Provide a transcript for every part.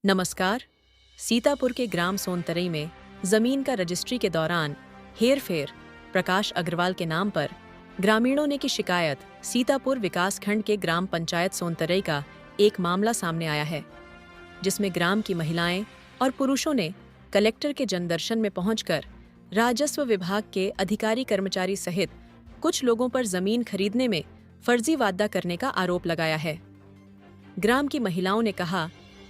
नमस्कार। सीतापुर के ग्राम सोनतरई में जमीन का रजिस्ट्री के दौरान हेरफेर प्रकाश अग्रवाल के नाम पर ग्रामीणों ने की शिकायत सीतापुर विकासखंड के ग्राम पंचायत सोनतरई का एक मामला सामने आया है, जिसमें ग्राम की महिलाएं और पुरुषों ने कलेक्टर के जनदर्शन में पहुंचकर राजस्व विभाग के अधिकारी कर्मचारी सहित कुछ लोगों पर जमीन खरीदने में फर्जी वादा करने का आरोप लगाया है। ग्राम की महिलाओं ने कहा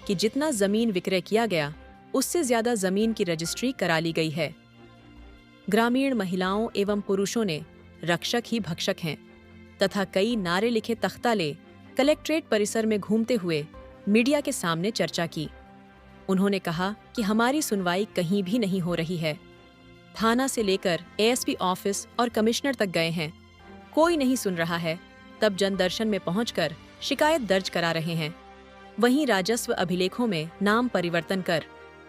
कि जितना जमीन विक्रय किया गया उससे ज्यादा जमीन की रजिस्ट्री करा ली गई है। ग्रामीण महिलाओं एवं पुरुषों ने रक्षक ही भक्षक हैं तथा कई नारे लिखे तख्ता ले कलेक्ट्रेट परिसर में घूमते हुए मीडिया के सामने चर्चा की। उन्होंने कहा कि हमारी सुनवाई कहीं भी नहीं हो रही है। थाना से लेकर एएसपी ऑफिस और कमिश्नर तक गए हैं, कोई नहीं सुन रहा है। तब जनदर्शन में पहुंचकर शिकायत दर्ज करा रहे हैं। वहीं राजस्व अभिलेखों में नाम परिवर्तन कर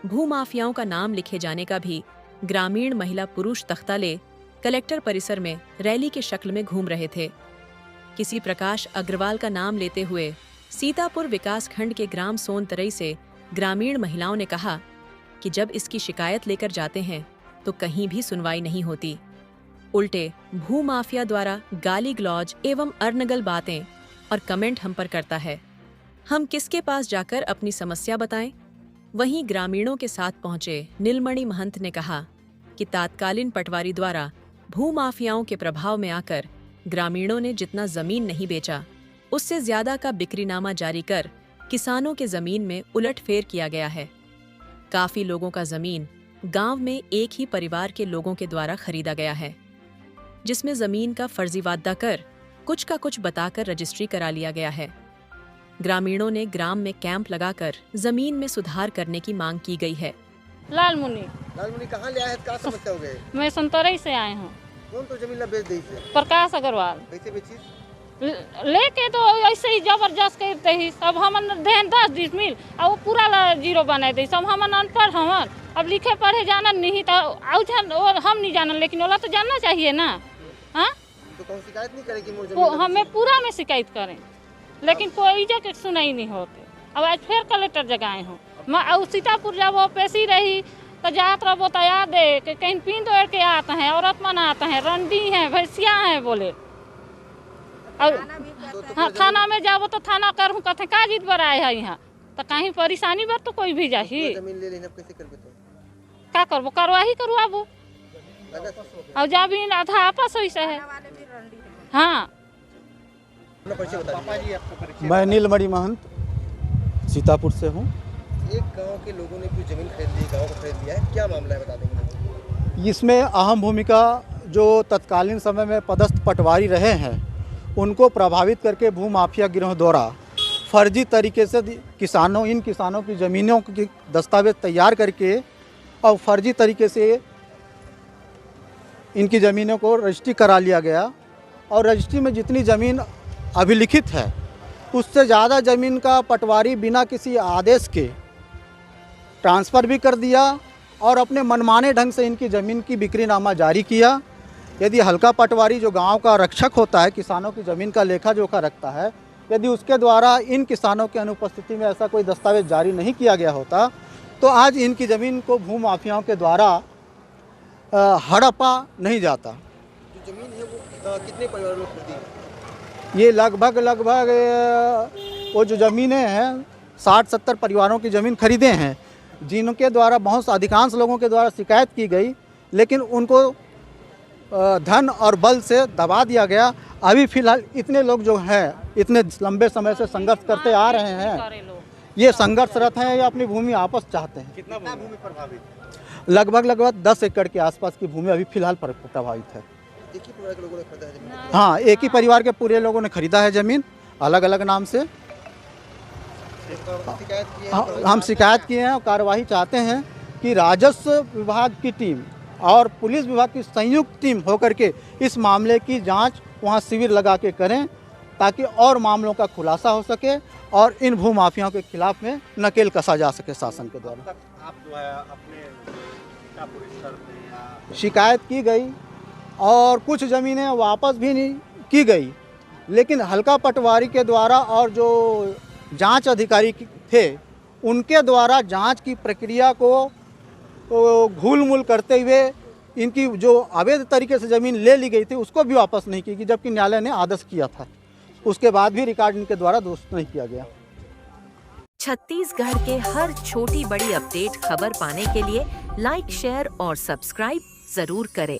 भूमाफियाओं का नाम लिखे जाने का भी ग्रामीण महिला पुरुष तख्ता ले कलेक्टर परिसर में रैली के शक्ल में घूम रहे थे। किसी प्रकाश अग्रवाल का नाम लेते हुए सीतापुर विकासखंड के ग्राम सोनतरई से ग्रामीण महिलाओं ने कहा कि जब इसकी शिकायत लेकर जाते हैं तो कहीं भी सुनवाई नहीं होती। उल्टे भूमाफिया द्वारा गाली गलौज एवं अरनगल बातें और कमेंट हम पर करता है। हम किसके पास जाकर अपनी समस्या बताएं? वहीं ग्रामीणों के साथ पहुंचे नीलमणि महंत ने कहा कि तात्कालीन पटवारी द्वारा भूमाफियाओं के प्रभाव में आकर ग्रामीणों ने जितना जमीन नहीं बेचा उससे ज्यादा का बिक्रीनामा जारी कर किसानों के जमीन में उलटफेर किया गया है। काफी लोगों का जमीन गांव में एक ही परिवार के लोगों के द्वारा खरीदा गया है, जिसमें जमीन का फर्जी वादा कर कुछ का कुछ बताकर रजिस्ट्री करा लिया गया है। ग्रामीणों ने ग्राम में कैंप लगाकर जमीन में सुधार करने की मांग की गई है। लालमुनि कहाँ ले आए हैं? क्या समस्या हो गए? मैं संतरई से आए हूँ। कौन तो जमीन ला बेच दी से? प्रकाश अग्रवाल कैसे बेची? लेके तो ऐसे ही जबरदस्त करते ही सब हमन देन 10 डिसमिल और वो पूरा जीरो बना दे। सब हमन अनपढ़ हमन, अब लिखे पढ़े जाना नहीं तो और हम नहीं जानन, लेकिन ओला तो जानना चाहिए ना। हाँ तो कौन शिकायत नहीं करेगी? मोर जमीन हमें पूरा में शिकायत करें, लेकिन कोई जगह सुनाई नहीं होते। अब आज फिर कलेक्टर जगह आए हूँ। मैं सीतापुर जब वो पेशी रही तो जात रहो तो याद है कि कहीं पीन दौड़ के आते हैं, औरत मन आते हैं, रंडी हैं, भैंसिया हैं बोले। और हाँ, थाना में जाबो तो थाना करहूँ कहते का जीत बर आए है यहाँ, तो कहीं परेशानी बर तो कोई भी जाही। जमीन ले लेना कैसे करबे? तो का करबो? करवाही करवाबो और जमीन आधा आपस वैसे है। हाँ, मैं नीलमणि महंत सीतापुर से हूँ। एक गांव के लोगों ने कुछ जमीन खरीद ली, गांव को खरीद लिया है, क्या मामला है बता देंगे? इसमें अहम भूमिका जो तत्कालीन समय में पदस्थ पटवारी रहे हैं उनको प्रभावित करके भूमाफिया गिरोह द्वारा फर्जी तरीके से इन किसानों की ज़मीनों की दस्तावेज तैयार करके और फर्जी तरीके से इनकी ज़मीनों को रजिस्ट्री करा लिया गया। और रजिस्ट्री में जितनी ज़मीन अभिलिखित है उससे ज़्यादा ज़मीन का पटवारी बिना किसी आदेश के ट्रांसफ़र भी कर दिया और अपने मनमाने ढंग से इनकी ज़मीन की बिक्रीनामा जारी किया। यदि हल्का पटवारी जो गांव का रक्षक होता है, किसानों की ज़मीन का लेखा जोखा रखता है, यदि उसके द्वारा इन किसानों की अनुपस्थिति में ऐसा कोई दस्तावेज जारी नहीं किया गया होता तो आज इनकी ज़मीन को भूमाफियाओं के द्वारा हड़पा नहीं जाता। जो जमीन है वो कितने परिवारों ने खरीदी है? ये लगभग वो जो ज़मीनें हैं 60-70 परिवारों की ज़मीन खरीदे हैं, जिनके द्वारा बहुत अधिकांश लोगों के द्वारा शिकायत की गई, लेकिन उनको धन और बल से दबा दिया गया। अभी फिलहाल इतने लोग जो हैं इतने लंबे समय से संघर्ष करते आ रहे हैं, ये संघर्षरत हैं, ये अपनी भूमि वापस चाहते हैं। कितना भूमि प्रभावित? लगभग 10 एकड़ के आसपास की भूमि अभी फिलहाल प्रभावित है। एक ही परिवार के लोगों ने खरीदा है जमीन? हाँ, एक ही परिवार के पूरे लोगों ने खरीदा है ज़मीन अलग अलग नाम से। शिकायत की है? हम शिकायत किए हैं और कार्रवाई चाहते हैं कि राजस्व विभाग की टीम और पुलिस विभाग की संयुक्त टीम होकर के इस मामले की जांच वहां शिविर लगा के करें, ताकि और मामलों का खुलासा हो सके और इन भूमाफियाओं के खिलाफ में नकेल कसा जा सके शासन के द्वारा। आप जो है अपने पुलिस स्तर पे या शिकायत की गई और कुछ ज़मीनें वापस भी नहीं की गई, लेकिन हल्का पटवारी के द्वारा और जो जांच अधिकारी थे उनके द्वारा जांच की प्रक्रिया को घूल-मूल करते हुए इनकी जो अवैध तरीके से ज़मीन ले ली गई थी उसको भी वापस नहीं की, जबकि न्यायालय ने आदेश किया था। उसके बाद भी रिकॉर्ड इनके द्वारा दुरुस्त नहीं किया गया। छत्तीसगढ़ के हर छोटी बड़ी अपडेट खबर पाने के लिए लाइक, शेयर और सब्सक्राइब जरूर करें।